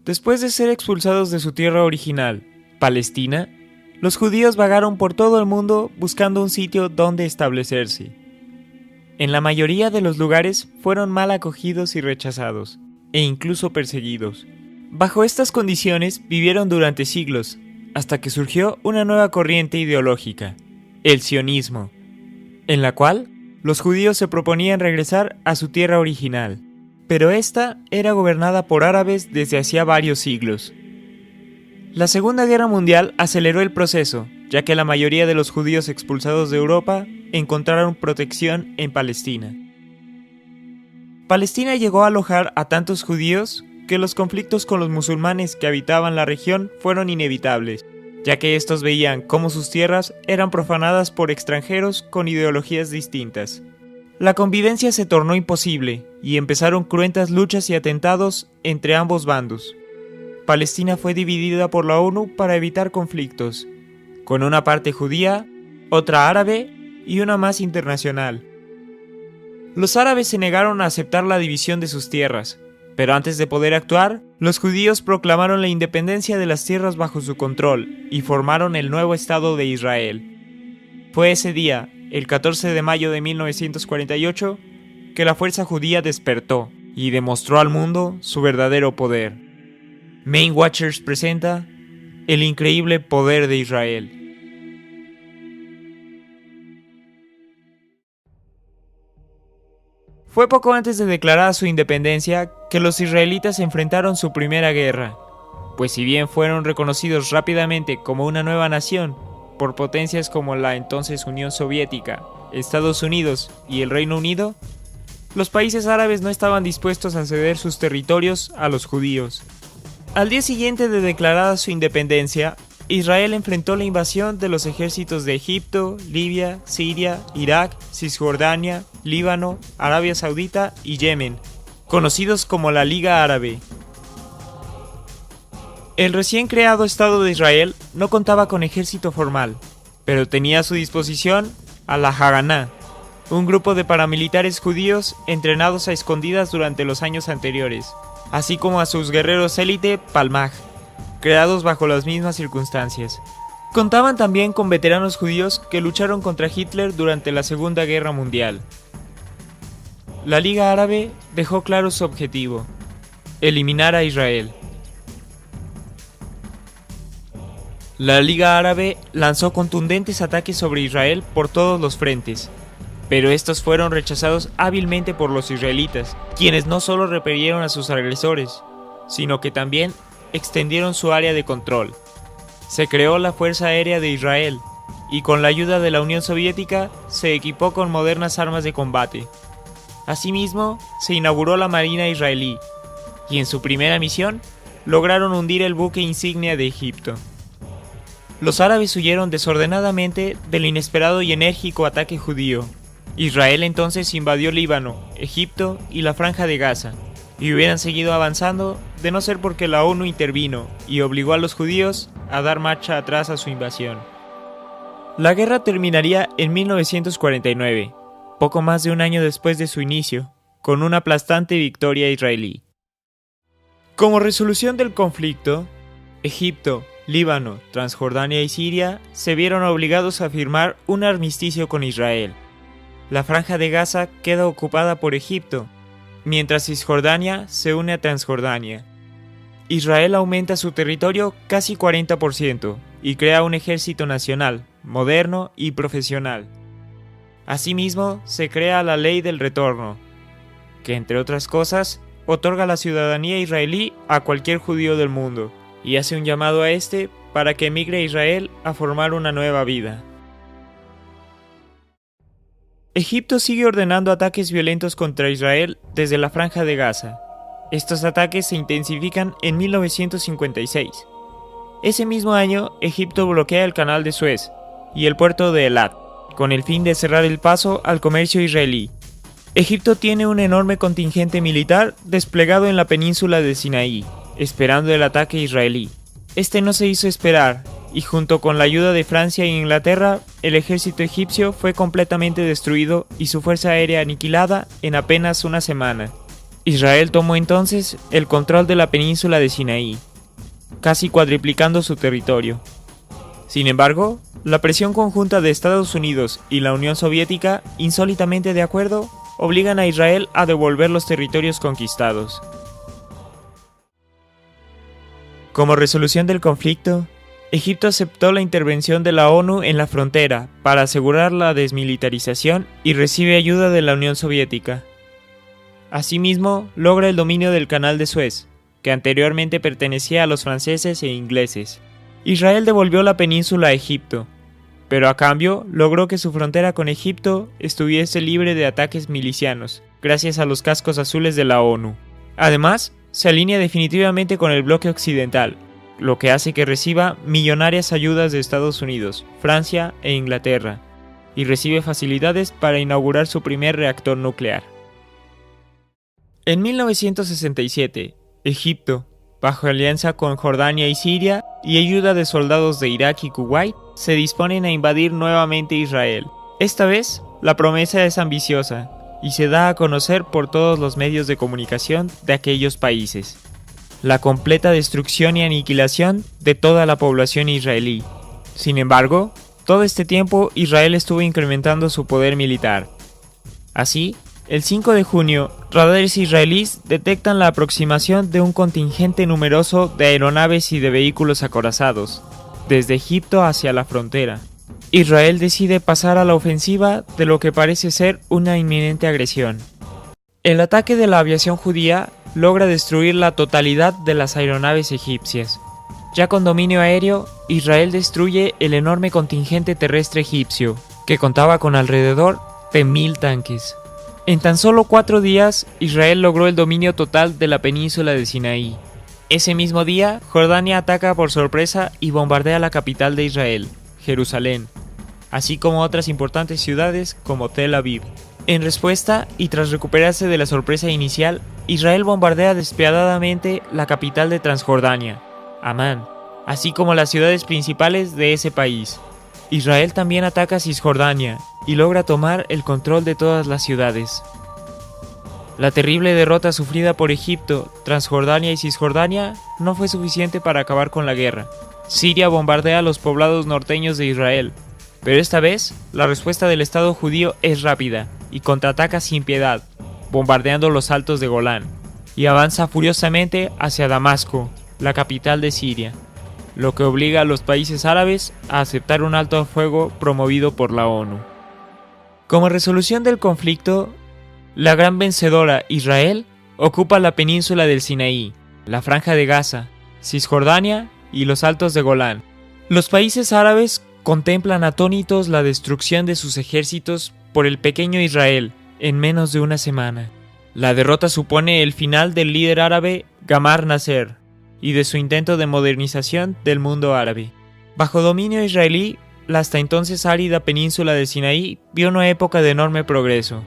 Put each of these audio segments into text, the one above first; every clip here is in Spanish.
Después de ser expulsados de su tierra original, Palestina, los judíos vagaron por todo el mundo buscando un sitio donde establecerse. En la mayoría de los lugares fueron mal acogidos y rechazados, e incluso perseguidos. Bajo estas condiciones vivieron durante siglos, hasta que surgió una nueva corriente ideológica, el sionismo, en la cual los judíos se proponían regresar a su tierra original, pero esta era gobernada por árabes desde hacía varios siglos. La Segunda Guerra Mundial aceleró el proceso, ya que la mayoría de los judíos expulsados de Europa encontraron protección en Palestina. Palestina llegó a alojar a tantos judíos que los conflictos con los musulmanes que habitaban la región fueron inevitables, ya que estos veían cómo sus tierras eran profanadas por extranjeros con ideologías distintas. La convivencia se tornó imposible y empezaron cruentas luchas y atentados entre ambos bandos. Palestina fue dividida por la ONU para evitar conflictos, con una parte judía, otra árabe y una más internacional. Los árabes se negaron a aceptar la división de sus tierras, pero antes de poder actuar, los judíos proclamaron la independencia de las tierras bajo su control y formaron el nuevo Estado de Israel. Fue ese día, el 14 de mayo de 1948, que la fuerza judía despertó y demostró al mundo su verdadero poder. Main Watchers presenta El increíble poder de Israel. Fue poco antes de declarar su independencia que los israelitas enfrentaron su primera guerra, pues si bien fueron reconocidos rápidamente como una nueva nación por potencias como la entonces Unión Soviética, Estados Unidos y el Reino Unido, los países árabes no estaban dispuestos a ceder sus territorios a los judíos. Al día siguiente de declarada su independencia, Israel enfrentó la invasión de los ejércitos de Egipto, Libia, Siria, Irak, Cisjordania, Líbano, Arabia Saudita y Yemen, conocidos como la Liga Árabe. El recién creado Estado de Israel no contaba con ejército formal, pero tenía a su disposición a la Haganá, un grupo de paramilitares judíos entrenados a escondidas durante los años anteriores, así como a sus guerreros élite Palmaj, creados bajo las mismas circunstancias. Contaban también con veteranos judíos que lucharon contra Hitler durante la Segunda Guerra Mundial. La Liga Árabe dejó claro su objetivo: eliminar a Israel. La Liga Árabe lanzó contundentes ataques sobre Israel por todos los frentes, pero estos fueron rechazados hábilmente por los israelitas, quienes no solo repelieron a sus agresores, sino que también extendieron su área de control. Se creó la Fuerza Aérea de Israel, y con la ayuda de la Unión Soviética se equipó con modernas armas de combate. Asimismo, se inauguró la Marina israelí, y en su primera misión lograron hundir el buque insignia de Egipto. Los árabes huyeron desordenadamente del inesperado y enérgico ataque judío. Israel entonces invadió Líbano, Egipto y la Franja de Gaza, y hubieran seguido avanzando de no ser porque la ONU intervino y obligó a los judíos a dar marcha atrás a su invasión. La guerra terminaría en 1949, poco más de un año después de su inicio, con una aplastante victoria israelí. Como resolución del conflicto, Egipto, Líbano, Transjordania y Siria se vieron obligados a firmar un armisticio con Israel. La Franja de Gaza queda ocupada por Egipto, mientras Cisjordania se une a Transjordania. Israel aumenta su territorio casi 40% y crea un ejército nacional, moderno y profesional. Asimismo, se crea la Ley del Retorno, que entre otras cosas, otorga la ciudadanía israelí a cualquier judío del mundo y hace un llamado a este para que emigre a Israel a formar una nueva vida. Egipto sigue ordenando ataques violentos contra Israel desde la Franja de Gaza. Estos ataques se intensifican en 1956. Ese mismo año, Egipto bloquea el Canal de Suez y el puerto de Elat, con el fin de cerrar el paso al comercio israelí. Egipto tiene un enorme contingente militar desplegado en la península de Sinaí, esperando el ataque israelí. Este no se hizo esperar, y junto con la ayuda de Francia e Inglaterra, el ejército egipcio fue completamente destruido y su fuerza aérea aniquilada en apenas una semana. Israel tomó entonces el control de la península de Sinaí, casi cuadriplicando su territorio. Sin embargo, la presión conjunta de Estados Unidos y la Unión Soviética, insólitamente de acuerdo, obligan a Israel a devolver los territorios conquistados. Como resolución del conflicto, Egipto aceptó la intervención de la ONU en la frontera para asegurar la desmilitarización y recibe ayuda de la Unión Soviética. Asimismo, logra el dominio del Canal de Suez, que anteriormente pertenecía a los franceses e ingleses. Israel devolvió la península a Egipto, pero a cambio logró que su frontera con Egipto estuviese libre de ataques milicianos, gracias a los cascos azules de la ONU. Además, se alinea definitivamente con el bloque occidental, lo que hace que reciba millonarias ayudas de Estados Unidos, Francia e Inglaterra, y recibe facilidades para inaugurar su primer reactor nuclear. En 1967, Egipto, bajo alianza con Jordania y Siria y ayuda de soldados de Irak y Kuwait, se disponen a invadir nuevamente Israel. Esta vez, la promesa es ambiciosa y se da a conocer por todos los medios de comunicación de aquellos países: la completa destrucción y aniquilación de toda la población israelí. Sin embargo, todo este tiempo Israel estuvo incrementando su poder militar. Así, el 5 de junio, radares israelíes detectan la aproximación de un contingente numeroso de aeronaves y de vehículos acorazados, desde Egipto hacia la frontera. Israel decide pasar a la ofensiva de lo que parece ser una inminente agresión. El ataque de la aviación judía logra destruir la totalidad de las aeronaves egipcias. Ya con dominio aéreo, Israel destruye el enorme contingente terrestre egipcio, que contaba con alrededor de 1000 tanques. En tan solo 4 días, Israel logró el dominio total de la península de Sinaí. Ese mismo día, Jordania ataca por sorpresa y bombardea la capital de Israel, Jerusalén, así como otras importantes ciudades como Tel Aviv. En respuesta, y tras recuperarse de la sorpresa inicial, Israel bombardea despiadadamente la capital de Transjordania, Amán, así como las ciudades principales de ese país. Israel también ataca Cisjordania y logra tomar el control de todas las ciudades. La terrible derrota sufrida por Egipto, Transjordania y Cisjordania no fue suficiente para acabar con la guerra. Siria bombardea los poblados norteños de Israel, pero esta vez la respuesta del Estado judío es rápida y contraataca sin piedad, bombardeando los altos de Golán, y avanza furiosamente hacia Damasco, la capital de Siria, lo que obliga a los países árabes a aceptar un alto al fuego promovido por la ONU. Como resolución del conflicto, la gran vencedora Israel ocupa la península del Sinaí, la Franja de Gaza, Cisjordania y los altos de Golán. Los países árabes contemplan atónitos la destrucción de sus ejércitos por el pequeño Israel en menos de una semana. La derrota supone el final del líder árabe Gamal Nasser y de su intento de modernización del mundo árabe. Bajo dominio israelí, la hasta entonces árida península de Sinaí vio una época de enorme progreso.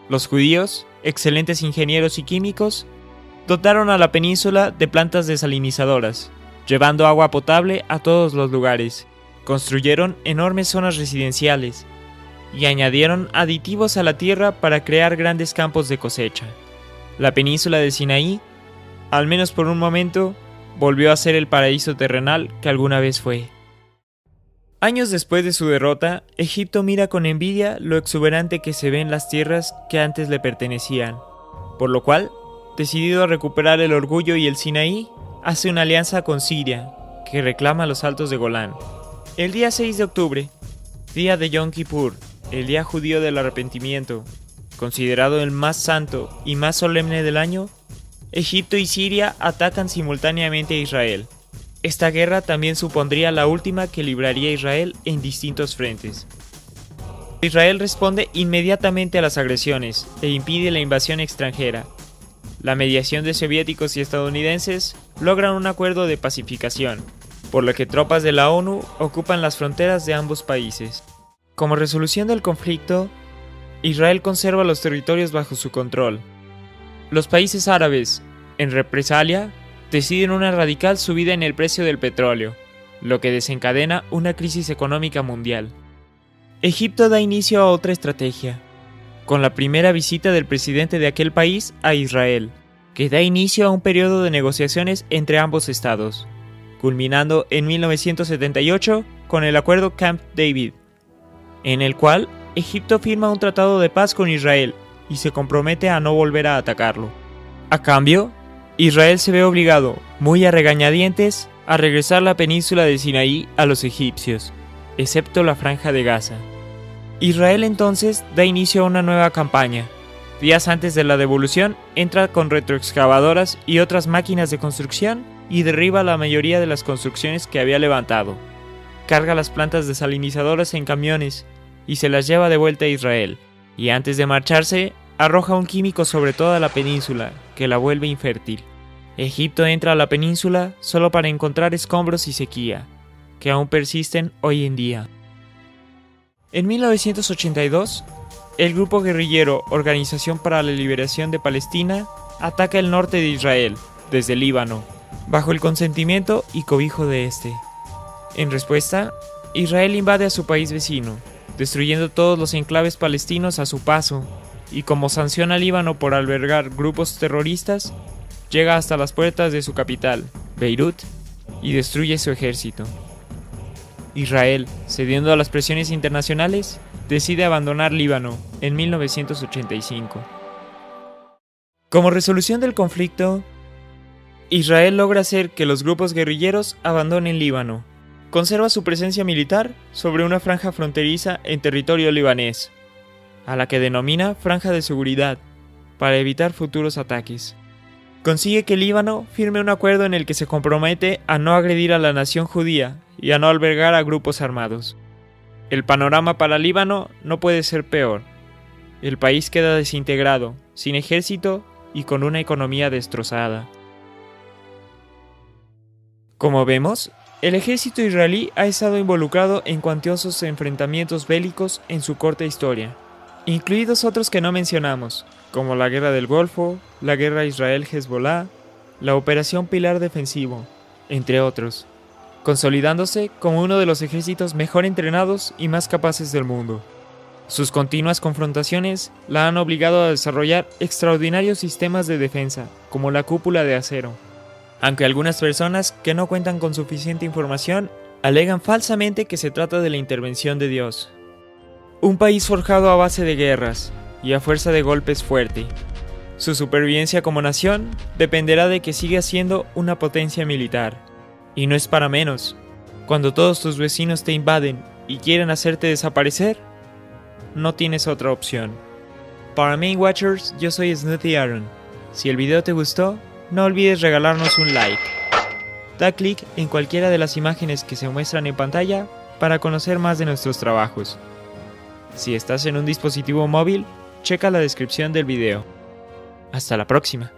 Los judíos, excelentes ingenieros y químicos, dotaron a la península de plantas desalinizadoras, llevando agua potable a todos los lugares. Construyeron enormes zonas residenciales y añadieron aditivos a la tierra para crear grandes campos de cosecha. La península de Sinaí, al menos por un momento, volvió a ser el paraíso terrenal que alguna vez fue. Años después de su derrota, Egipto mira con envidia lo exuberante que se ve en las tierras que antes le pertenecían, por lo cual, decidido a recuperar el orgullo y el Sinaí, hace una alianza con Siria, que reclama los altos de Golán. El día 6 de octubre, día de Yom Kippur, el día judío del arrepentimiento, considerado el más santo y más solemne del año, Egipto y Siria atacan simultáneamente a Israel. Esta guerra también supondría la última que libraría Israel en distintos frentes. Israel responde inmediatamente a las agresiones e impide la invasión extranjera. La mediación de soviéticos y estadounidenses logran un acuerdo de pacificación, por lo que tropas de la ONU ocupan las fronteras de ambos países. Como resolución del conflicto, Israel conserva los territorios bajo su control. Los países árabes, en represalia, deciden una radical subida en el precio del petróleo, lo que desencadena una crisis económica mundial. Egipto da inicio a otra estrategia, con la primera visita del presidente de aquel país a Israel, que da inicio a un periodo de negociaciones entre ambos estados, culminando en 1978 con el acuerdo Camp David, en el cual Egipto firma un tratado de paz con Israel y se compromete a no volver a atacarlo. A cambio, Israel se ve obligado, muy a regañadientes, a regresar la península de Sinaí a los egipcios, excepto la franja de Gaza. Israel entonces da inicio a una nueva campaña. Días antes de la devolución, entra con retroexcavadoras y otras máquinas de construcción y derriba la mayoría de las construcciones que había levantado. Carga las plantas desalinizadoras en camiones y se las lleva de vuelta a Israel. Y antes de marcharse, arroja un químico sobre toda la península que la vuelve infértil. Egipto entra a la península solo para encontrar escombros y sequía, que aún persisten hoy en día. En 1982, el grupo guerrillero Organización para la Liberación de Palestina ataca el norte de Israel, desde Líbano, bajo el consentimiento y cobijo de este. En respuesta, Israel invade a su país vecino, destruyendo todos los enclaves palestinos a su paso, y como sanción a Líbano por albergar grupos terroristas, llega hasta las puertas de su capital, Beirut, y destruye su ejército. Israel, cediendo a las presiones internacionales, decide abandonar Líbano en 1985. Como resolución del conflicto, Israel logra hacer que los grupos guerrilleros abandonen Líbano. Conserva su presencia militar sobre una franja fronteriza en territorio libanés, a la que denomina Franja de Seguridad, para evitar futuros ataques. Consigue que Líbano firme un acuerdo en el que se compromete a no agredir a la nación judía y a no albergar a grupos armados. El panorama para Líbano no puede ser peor. El país queda desintegrado, sin ejército y con una economía destrozada. Como vemos, el ejército israelí ha estado involucrado en cuantiosos enfrentamientos bélicos en su corta historia, incluidos otros que no mencionamos, como la Guerra del Golfo, la Guerra Israel-Hezbollah, la Operación Pilar Defensivo, entre otros, consolidándose como uno de los ejércitos mejor entrenados y más capaces del mundo. Sus continuas confrontaciones la han obligado a desarrollar extraordinarios sistemas de defensa, como la cúpula de acero, aunque algunas personas que no cuentan con suficiente información alegan falsamente que se trata de la intervención de Dios. Un país forjado a base de guerras y a fuerza de golpes fuerte. Su supervivencia como nación dependerá de que siga siendo una potencia militar. Y no es para menos. Cuando todos tus vecinos te invaden y quieren hacerte desaparecer, no tienes otra opción. Para Main Watchers, yo soy Snooty Aaron. Si el video te gustó, no olvides regalarnos un like. Da clic en cualquiera de las imágenes que se muestran en pantalla para conocer más de nuestros trabajos. Si estás en un dispositivo móvil, checa la descripción del video. Hasta la próxima.